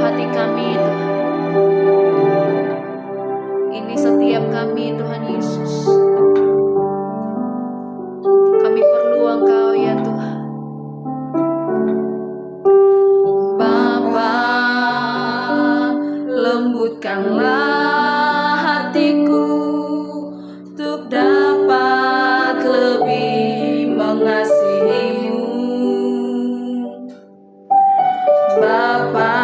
hati kami, Tuhan. Ini setiap kami, Tuhan Yesus. Kami perlu Engkau ya Tuhan. Bapa, lembutkanlah hatiku untuk dapat lebih mengasihi-Mu. Bapa,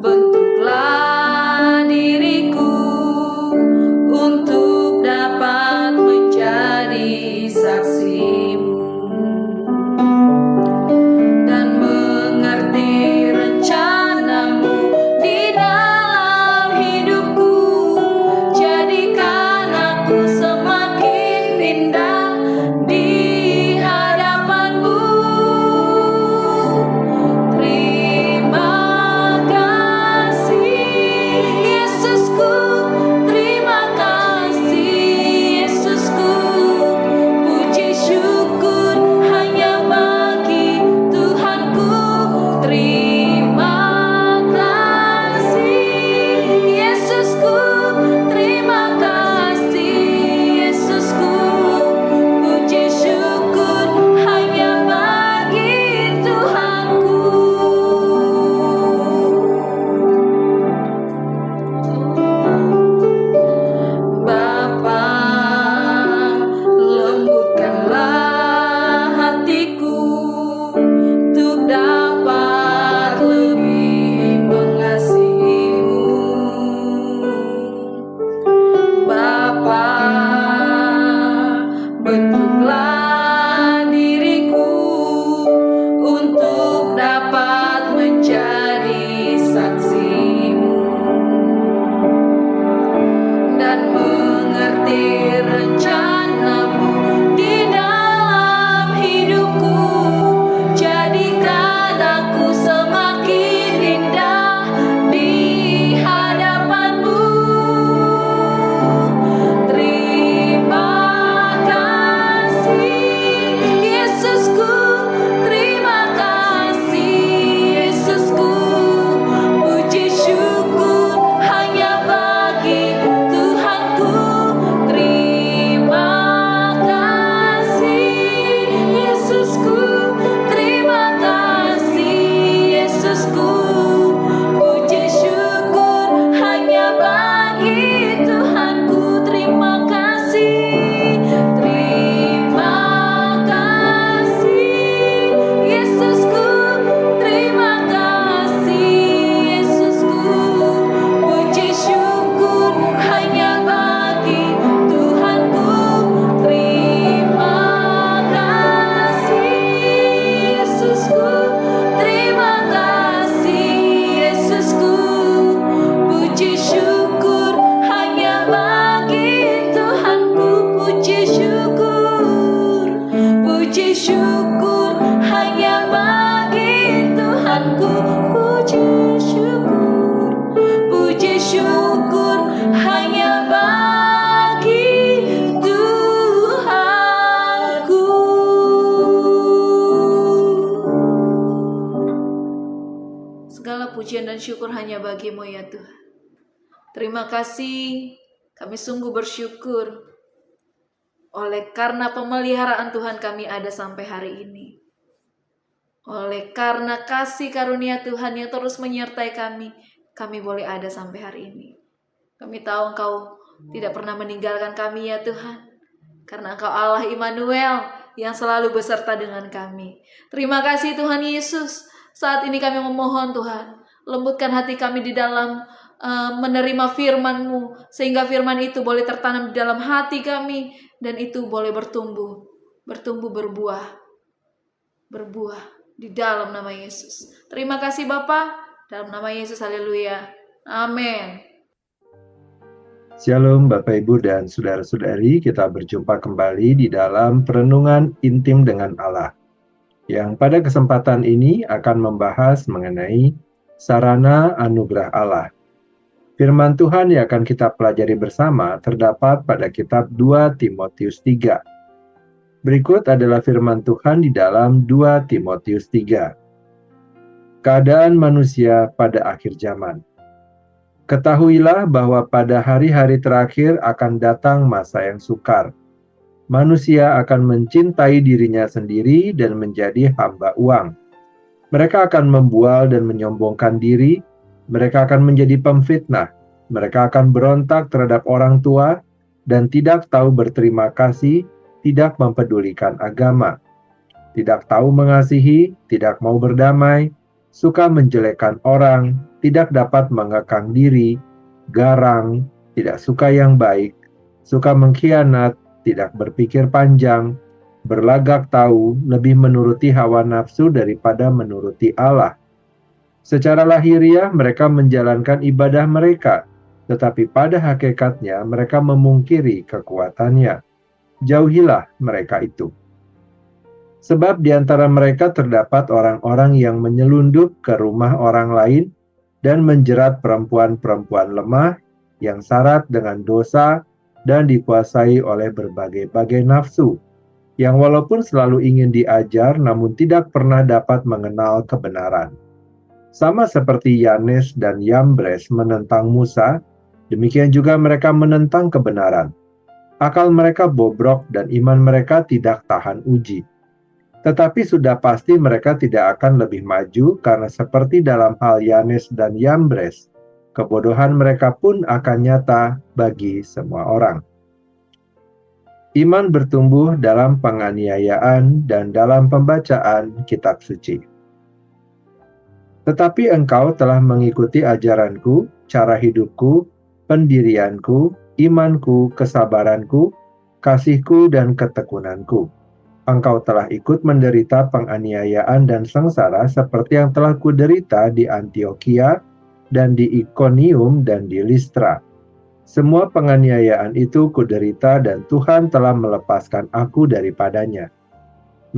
bentuklah diriku untuk dapat menjadi saksi-Mu dan mengerti rencana-Mu di dalam hidupku. Jadikan aku semakin indah di hadapan-Mu. Terima kasih Yesusku, terima kasih Yesusku. Puji syukur hanya bagi Tuhanku. Terima kasih Yesusku, terima kasih Yesusku. Puji syukur hanya bagi Tuhanku. Bapa, lembutkanlah hatiku untuk dapat lebih mengasihi-Mu. Bapa, bentuklah diriku untuk dapat menjadi saksi-Mu dan mengerti rencana-Mu di dalam hidupku. Jadikan aku semakin indah di hadapan-Mu. Terima kasih Yesusku, terima kasih Yesusku. Puji syukur hanya bagi Tuhanku. Terima kasih Yesusku, terima kasih Yesusku. Puji syukur hanya bagi Tuhanku. Terima kasih Yesusku, terima kasih Yesusku. Puji syukur hanya bagi Tuhanku. Terima kasih Yesusku, terima kasih Yesusku. Puji syukur hanya bagi Tuhanku. Puji syukur hanya bagi Tuhanku. Puji syukur hanya bagi Tuhanku. Segala pujian dan syukur hanya bagi-Mu ya Tuhan. Terima kasih, kami sungguh bersyukur oleh karena pemeliharaan Tuhan kami ada sampai hari ini. Oleh karena kasih karunia Tuhan yang terus menyertai kami boleh ada sampai hari ini. Kami tahu Engkau tidak pernah meninggalkan kami ya Tuhan. Karena Engkau Allah Immanuel yang selalu beserta dengan kami. Terima kasih Tuhan Yesus. Saat ini kami memohon Tuhan, lembutkan hati kami di dalam menerima firman-Mu, sehingga firman itu boleh tertanam di dalam hati kami, dan itu boleh bertumbuh, berbuah di dalam nama Yesus. Terima kasih Bapa, dalam nama Yesus, haleluya, amin. Shalom Bapak Ibu dan Saudara-saudari, kita berjumpa kembali di dalam Perenungan Intim dengan Allah, yang pada kesempatan ini akan membahas mengenai sarana anugerah Allah. Firman Tuhan yang akan kita pelajari bersama terdapat pada kitab 2 Timotius 3. Berikut adalah firman Tuhan di dalam 2 Timotius 3. keadaan manusia pada akhir zaman. Ketahuilah bahwa pada hari-hari terakhir akan datang masa yang sukar. Manusia akan mencintai dirinya sendiri dan menjadi hamba uang. Mereka akan membual dan menyombongkan diri, mereka akan menjadi pemfitnah, mereka akan berontak terhadap orang tua, dan tidak tahu berterima kasih, tidak mempedulikan agama, tidak tahu mengasihi, tidak mau berdamai, suka menjelekkan orang, tidak dapat mengekang diri, garang, tidak suka yang baik, suka mengkhianat, tidak berpikir panjang, berlagak tahu, lebih menuruti hawa nafsu daripada menuruti Allah. Secara lahiriah mereka menjalankan ibadah mereka, tetapi pada hakikatnya mereka memungkiri kekuatannya. Jauhilah mereka itu. Sebab di antara mereka terdapat orang-orang yang menyelundup ke rumah orang lain dan menjerat perempuan-perempuan lemah yang syarat dengan dosa dan dikuasai oleh berbagai-bagai nafsu, yang walaupun selalu ingin diajar namun tidak pernah dapat mengenal kebenaran. Sama seperti Yanes dan Yambres menentang Musa, demikian juga mereka menentang kebenaran. Akal mereka bobrok dan iman mereka tidak tahan uji. Tetapi sudah pasti mereka tidak akan lebih maju karena seperti dalam hal Yanes dan Yambres, kebodohan mereka pun akan nyata bagi semua orang. Iman bertumbuh dalam penganiayaan dan dalam pembacaan kitab suci. Tetapi engkau telah mengikuti ajaranku, cara hidupku, pendirianku, imanku, kesabaranku, kasihku, dan ketekunanku. Engkau telah ikut menderita penganiayaan dan sengsara seperti yang telah kuderita di Antiokhia dan di Ikonium dan di Listra. Semua penganiayaan itu kuderita dan Tuhan telah melepaskan aku daripadanya.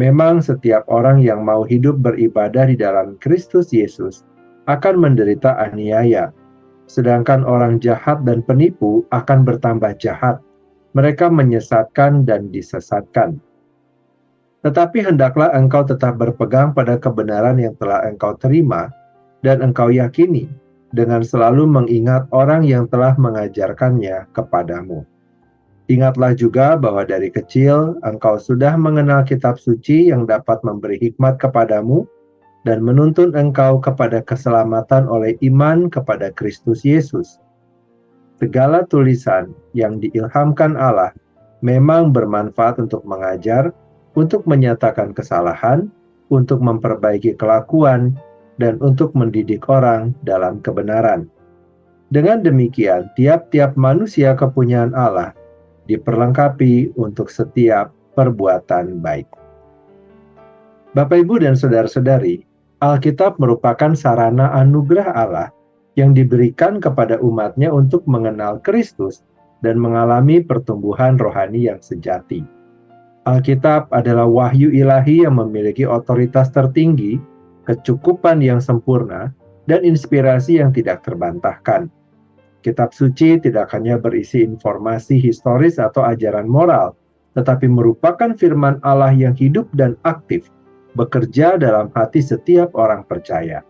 Memang setiap orang yang mau hidup beribadah di dalam Kristus Yesus akan menderita aniaya, sedangkan orang jahat dan penipu akan bertambah jahat. Mereka menyesatkan dan disesatkan. Tetapi hendaklah engkau tetap berpegang pada kebenaran yang telah engkau terima dan engkau yakini, dengan selalu mengingat orang yang telah mengajarkannya kepadamu. Ingatlah juga bahwa dari kecil engkau sudah mengenal kitab suci yang dapat memberi hikmat kepadamu dan menuntun engkau kepada keselamatan oleh iman kepada Kristus Yesus. Segala tulisan yang diilhamkan Allah memang bermanfaat untuk mengajar, untuk menyatakan kesalahan, untuk memperbaiki kelakuan, dan untuk mendidik orang dalam kebenaran. Dengan demikian, tiap-tiap manusia kepunyaan Allah diperlengkapi untuk setiap perbuatan baik. Bapak, Ibu, dan saudara-saudari, Alkitab merupakan sarana anugerah Allah yang diberikan kepada umatnya untuk mengenal Kristus dan mengalami pertumbuhan rohani yang sejati. Alkitab adalah wahyu ilahi yang memiliki otoritas tertinggi, kecukupan yang sempurna, dan inspirasi yang tidak terbantahkan. Kitab suci tidak hanya berisi informasi historis atau ajaran moral, tetapi merupakan firman Allah yang hidup dan aktif, bekerja dalam hati setiap orang percaya.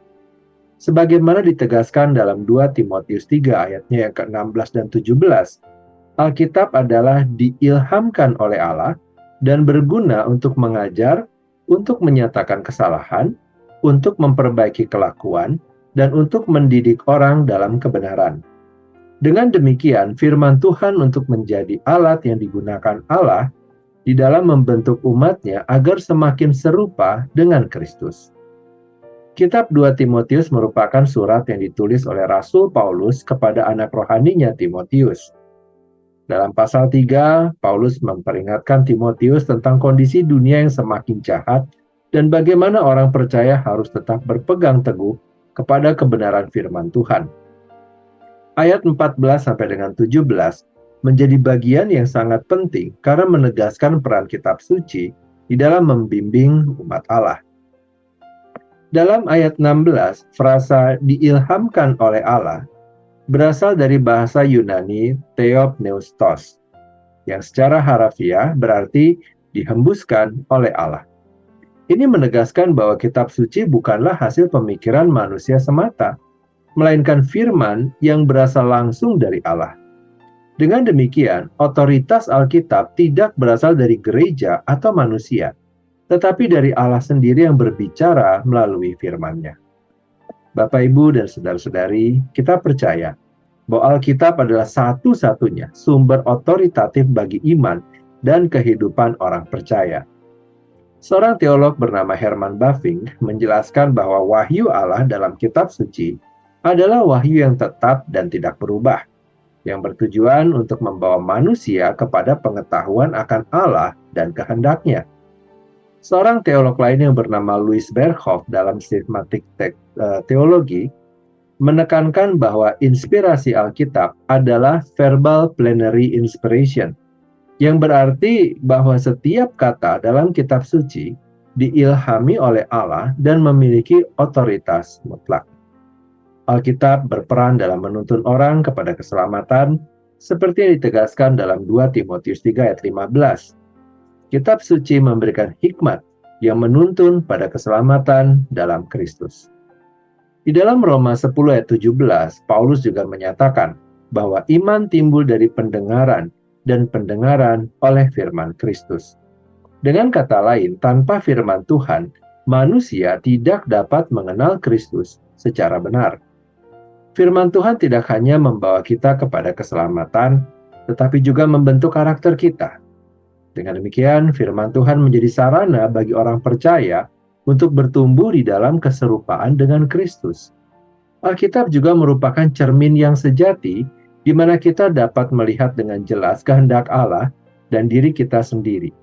Sebagaimana ditegaskan dalam 2 Timotius 3 ayatnya yang ke-16 dan 17, Alkitab adalah diilhamkan oleh Allah dan berguna untuk mengajar, untuk menyatakan kesalahan, untuk memperbaiki kelakuan, dan untuk mendidik orang dalam kebenaran. Dengan demikian, firman Tuhan untuk menjadi alat yang digunakan Allah di dalam membentuk umatnya agar semakin serupa dengan Kristus. Kitab 2 Timotius merupakan surat yang ditulis oleh Rasul Paulus kepada anak rohaninya Timotius. Dalam pasal 3, Paulus memperingatkan Timotius tentang kondisi dunia yang semakin jahat dan bagaimana orang percaya harus tetap berpegang teguh kepada kebenaran firman Tuhan. Ayat 14 sampai dengan 17 menjadi bagian yang sangat penting karena menegaskan peran kitab suci di dalam membimbing umat Allah. Dalam ayat 16, frasa diilhamkan oleh Allah berasal dari bahasa Yunani theopneustos, yang secara harafiah berarti dihembuskan oleh Allah. Ini menegaskan bahwa kitab suci bukanlah hasil pemikiran manusia semata, melainkan firman yang berasal langsung dari Allah. Dengan demikian, otoritas Alkitab tidak berasal dari gereja atau manusia, tetapi dari Allah sendiri yang berbicara melalui firman-Nya. Bapak, Ibu, dan saudara-saudari, kita percaya bahwa Alkitab adalah satu-satunya sumber otoritatif bagi iman dan kehidupan orang percaya. Seorang teolog bernama Herman Bavinck menjelaskan bahwa wahyu Allah dalam kitab suci adalah wahyu yang tetap dan tidak berubah, yang bertujuan untuk membawa manusia kepada pengetahuan akan Allah dan kehendak-Nya. Seorang teolog lain yang bernama Louis Berkhof dalam Systematic Theology menekankan bahwa inspirasi Alkitab adalah verbal plenary inspiration, yang berarti bahwa setiap kata dalam kitab suci diilhami oleh Allah dan memiliki otoritas mutlak. Alkitab berperan dalam menuntun orang kepada keselamatan, seperti yang ditegaskan dalam 2 Timotius 3 ayat 15. Kitab suci memberikan hikmat yang menuntun pada keselamatan dalam Kristus. Di dalam Roma 10 ayat 17, Paulus juga menyatakan bahwa iman timbul dari pendengaran dan pendengaran oleh firman Kristus. Dengan kata lain, tanpa firman Tuhan, manusia tidak dapat mengenal Kristus secara benar. Firman Tuhan tidak hanya membawa kita kepada keselamatan, tetapi juga membentuk karakter kita. Dengan demikian, firman Tuhan menjadi sarana bagi orang percaya untuk bertumbuh di dalam keserupaan dengan Kristus. Alkitab juga merupakan cermin yang sejati di mana kita dapat melihat dengan jelas kehendak Allah dan diri kita sendiri.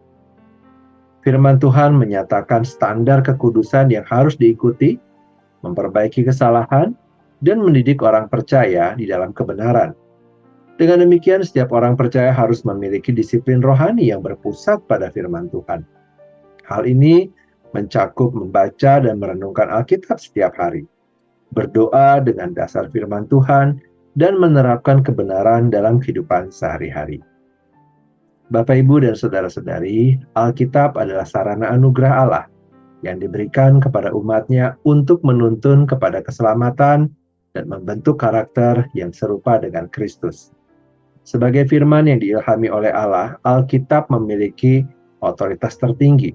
Firman Tuhan menyatakan standar kekudusan yang harus diikuti, memperbaiki kesalahan, dan mendidik orang percaya di dalam kebenaran. Dengan demikian, setiap orang percaya harus memiliki disiplin rohani yang berpusat pada firman Tuhan. Hal ini mencakup membaca dan merenungkan Alkitab setiap hari, berdoa dengan dasar firman Tuhan, dan menerapkan kebenaran dalam kehidupan sehari-hari. Bapak, Ibu, dan saudara-saudari, Alkitab adalah sarana anugerah Allah yang diberikan kepada umat-Nya untuk menuntun kepada keselamatan dan membentuk karakter yang serupa dengan Kristus. Sebagai firman yang diilhami oleh Allah, Alkitab memiliki otoritas tertinggi,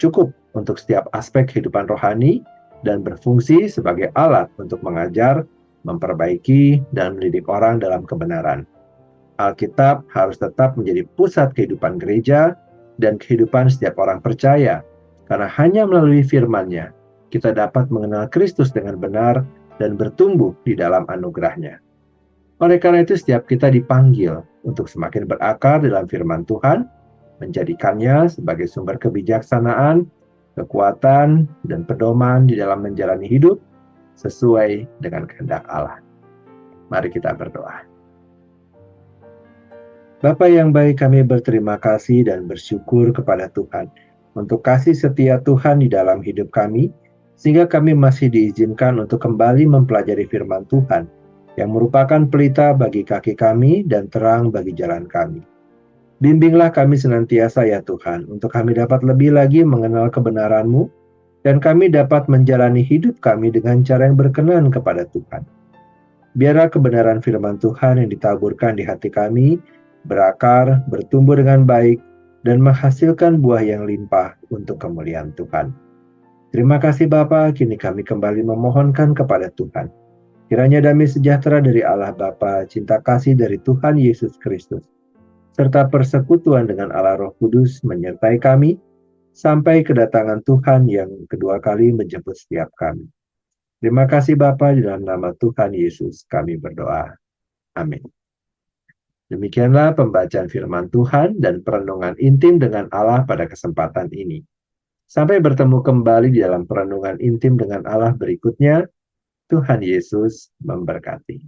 cukup untuk setiap aspek kehidupan rohani dan berfungsi sebagai alat untuk mengajar, memperbaiki, dan mendidik orang dalam kebenaran. Alkitab harus tetap menjadi pusat kehidupan gereja dan kehidupan setiap orang percaya, karena hanya melalui firman-Nya kita dapat mengenal Kristus dengan benar dan bertumbuh di dalam anugerah-Nya. Oleh karena itu, setiap kita dipanggil untuk semakin berakar dalam firman Tuhan, menjadikannya sebagai sumber kebijaksanaan, kekuatan, dan pedoman di dalam menjalani hidup sesuai dengan kehendak Allah. Mari kita berdoa. Bapa yang baik, kami berterima kasih dan bersyukur kepada Tuhan untuk kasih setia Tuhan di dalam hidup kami, sehingga kami masih diizinkan untuk kembali mempelajari firman Tuhan, yang merupakan pelita bagi kaki kami dan terang bagi jalan kami. Bimbinglah kami senantiasa ya Tuhan, untuk kami dapat lebih lagi mengenal kebenaran-Mu, dan kami dapat menjalani hidup kami dengan cara yang berkenan kepada Tuhan. Biarlah kebenaran firman Tuhan yang ditaburkan di hati kami, berakar, bertumbuh dengan baik, dan menghasilkan buah yang limpah untuk kemuliaan Tuhan. Terima kasih Bapa, kini kami kembali memohonkan kepada Tuhan. Kiranya damai sejahtera dari Allah Bapa, cinta kasih dari Tuhan Yesus Kristus, serta persekutuan dengan Allah Roh Kudus menyertai kami, sampai kedatangan Tuhan yang kedua kali menjemput setiap kami. Terima kasih Bapa, di dalam nama Tuhan Yesus kami berdoa. Amin. Demikianlah pembacaan firman Tuhan dan perenungan intim dengan Allah pada kesempatan ini. Sampai bertemu kembali di dalam perenungan intim dengan Allah berikutnya. Tuhan Yesus memberkati.